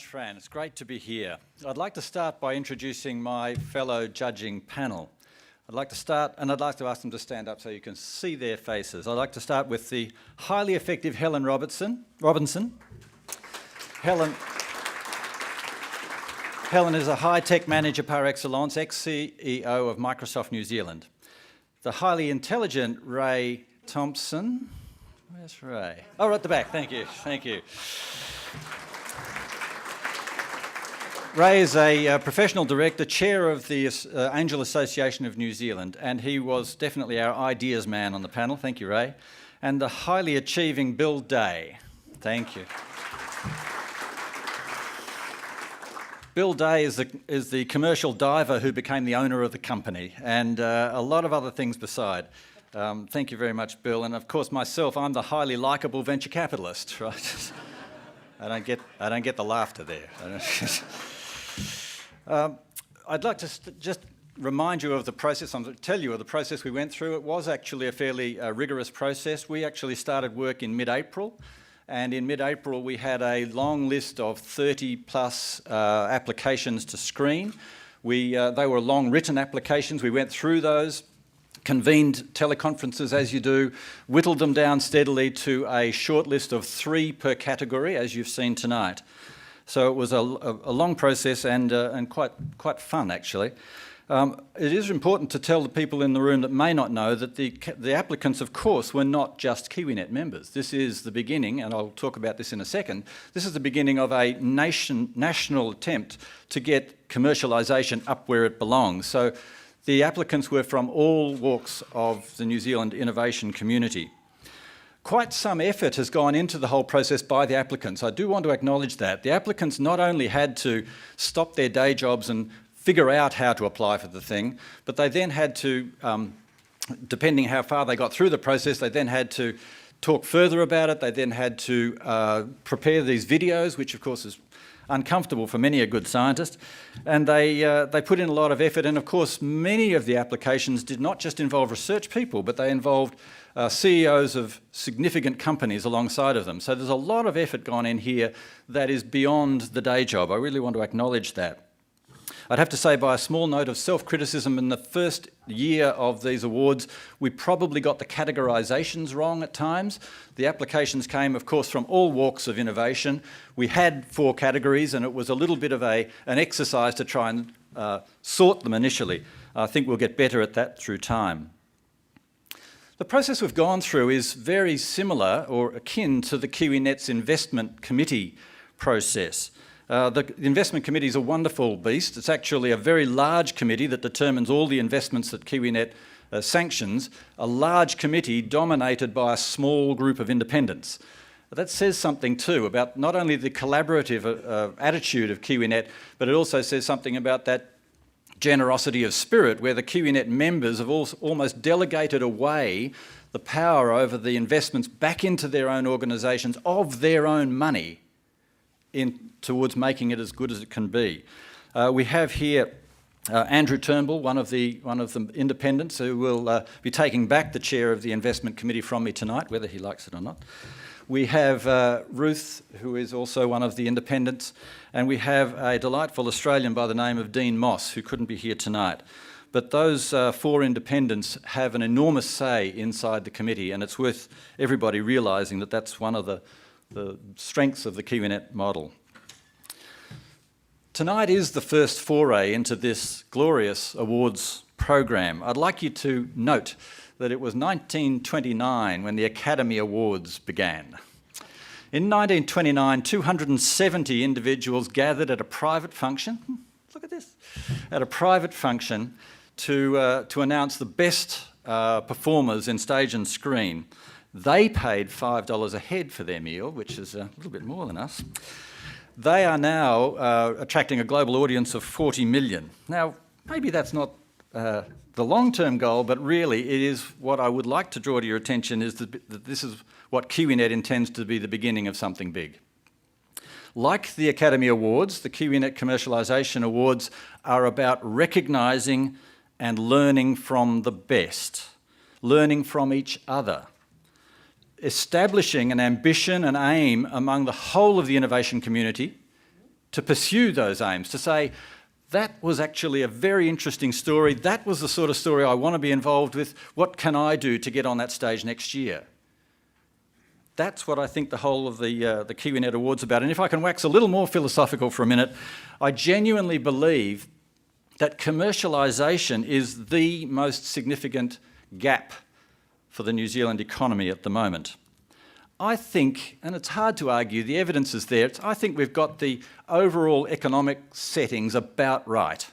Fran, it's great to be here. I'd like to start by introducing my fellow judging panel. I'd like to ask them to stand up so you can see their faces. I'd like to start with the highly effective Helen Robinson. Helen is a high-tech manager par excellence, ex-CEO of Microsoft New Zealand. The highly intelligent Ray Thompson. Where's Ray? Oh, right at the back. Thank you. Ray is a professional director, chair of the Angel Association of New Zealand, and he was definitely our ideas man on the panel. Thank you, Ray. And the highly achieving Bill Day. Thank you. Bill Day is the commercial diver who became the owner of the company, and a lot of other things beside. Thank you very much, Bill. And of course, myself, I'm the highly likeable venture capitalist, right? I don't get the laughter there. I'd like to just remind you of the process. I'm going to tell you of the process we went through. It was actually a fairly rigorous process. We actually started work in mid-April, and in mid-April we had a long list of 30 plus applications to screen. They were long written applications. We went through those, convened teleconferences as you do, whittled them down steadily to a short list of 3 per category, as you've seen tonight. So it was a long process and quite fun, actually. It is important to tell the people in the room that may not know that the applicants, of course, were not just KiwiNet members. This is the beginning, and I'll talk about this in a second. This is the beginning of a national attempt to get commercialisation up where it belongs. So the applicants were from all walks of the New Zealand innovation community. Quite some effort has gone into the whole process by the applicants. I do want to acknowledge that. The applicants not only had to stop their day jobs and figure out how to apply for the thing, but they then had to, depending how far they got through the process, they then had to talk further about it. They then had to prepare these videos, which of course is uncomfortable for many a good scientist, and they put in a lot of effort. And of course, many of the applications did not just involve research people, but they involved CEOs of significant companies alongside of them. So there's a lot of effort gone in here that is beyond the day job. I really want to acknowledge that. I'd have to say, by a small note of self-criticism, in the first year of these awards, we probably got the categorisations wrong at times. The applications came, of course, from all walks of innovation. We had 4 categories, and it was a little bit of an exercise to try and sort them initially. I think we'll get better at that through time. The process we've gone through is very similar or akin to the KiwiNet's investment committee process. The investment committee is a wonderful beast. It's actually a very large committee that determines all the investments that KiwiNet sanctions, a large committee dominated by a small group of independents. That says something too about not only the collaborative attitude of KiwiNet, but it also says something about that generosity of spirit, where the KiwiNet members have almost delegated away the power over the investments back into their own organisations of their own money towards making it as good as it can be. We have here Andrew Turnbull, one of the independents, who will be taking back the chair of the investment committee from me tonight, whether he likes it or not. We have Ruth, who is also one of the independents, and we have a delightful Australian by the name of Dean Moss, who couldn't be here tonight. But those 4 independents have an enormous say inside the committee, and it's worth everybody realising that that's one of the strengths of the KiwiNet model. Tonight is the first foray into this glorious awards program. I'd like you to note that it was 1929 when the Academy Awards began. In 1929, 270 individuals gathered at a private function, look at this, at a private function to announce the best performers in stage and screen. They paid $5 a head for their meal, which is a little bit more than us. They are now attracting a global audience of 40 million. Now, maybe that's not the long-term goal, but really it is what I would like to draw to your attention is that this is what KiwiNet intends to be the beginning of something big. Like the Academy Awards, the KiwiNet Commercialisation Awards are about recognising and learning from the best, learning from each other, establishing an ambition and aim among the whole of the innovation community to pursue those aims, to say, that was actually a very interesting story, that was the sort of story I want to be involved with, what can I do to get on that stage next year? That's what I think the whole of the KiwiNet Awards about. And if I can wax a little more philosophical for a minute, I genuinely believe that commercialisation is the most significant gap for the New Zealand economy at the moment. I think, and it's hard to argue, the evidence is there, I think we've got the overall economic settings about right.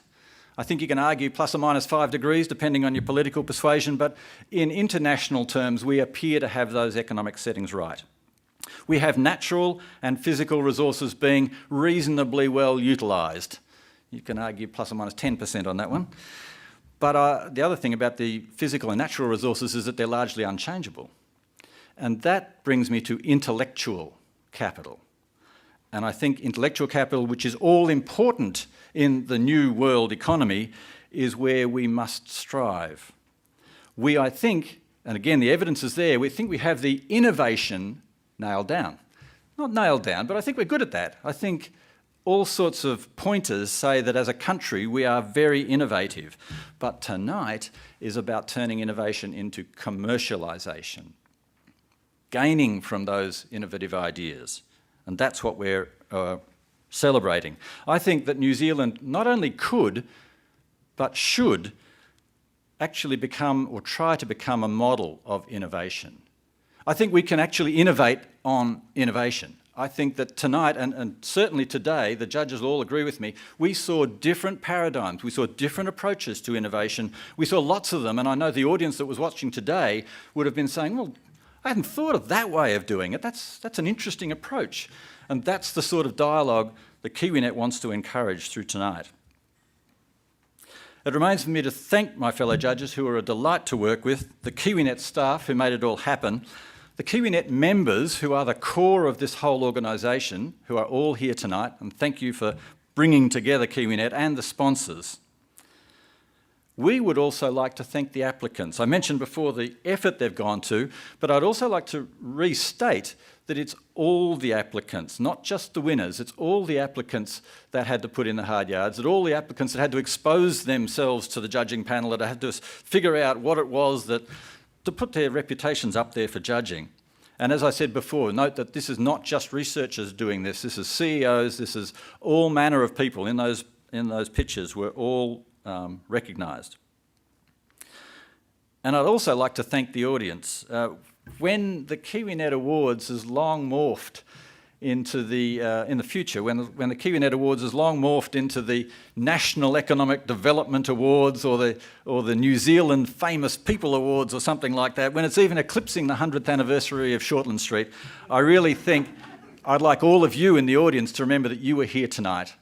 I think you can argue plus or minus 5 degrees depending on your political persuasion, but in international terms we appear to have those economic settings right. We have natural and physical resources being reasonably well utilised. You can argue plus or minus 10% on that one. But the other thing about the physical and natural resources is that they're largely unchangeable. And that brings me to intellectual capital. And I think intellectual capital, which is all important in the new world economy, is where we must strive. I think, and again the evidence is there, we think we have the innovation nailed down. Not nailed down, but I think we're good at that. I think all sorts of pointers say that as a country we are very innovative. But tonight is about turning innovation into commercialisation, gaining from those innovative ideas. And that's what we're celebrating. I think that New Zealand not only could, but should actually become or try to become a model of innovation. I think we can actually innovate on innovation. I think that tonight, and certainly today, the judges all agree with me, we saw different paradigms, we saw different approaches to innovation. We saw lots of them, and I know the audience that was watching today would have been saying, well, I hadn't thought of that way of doing it. That's an interesting approach. And that's the sort of dialogue that KiwiNet wants to encourage through tonight. It remains for me to thank my fellow judges who are a delight to work with, the KiwiNet staff who made it all happen, the KiwiNet members who are the core of this whole organisation, who are all here tonight, and thank you for bringing together KiwiNet, and the sponsors. We would also like to thank the applicants. I mentioned before the effort they've gone to, but I'd also like to restate that it's all the applicants, not just the winners, it's all the applicants that had to put in the hard yards, that all the applicants that had to expose themselves to the judging panel, that had to figure out what it was that, to put their reputations up there for judging. And as I said before, note that this is not just researchers doing this, this is CEOs, this is all manner of people in those pictures were all recognised. And I'd also like to thank the audience. When the KiwiNet Awards is long morphed into the, in the future, when the KiwiNet Awards is long morphed into the National Economic Development Awards or the New Zealand Famous People Awards or something like that, when it's even eclipsing the 100th anniversary of Shortland Street, I really think I'd like all of you in the audience to remember that you were here tonight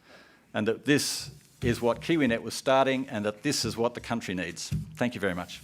and that this is what KiwiNet was starting and that this is what the country needs. Thank you very much.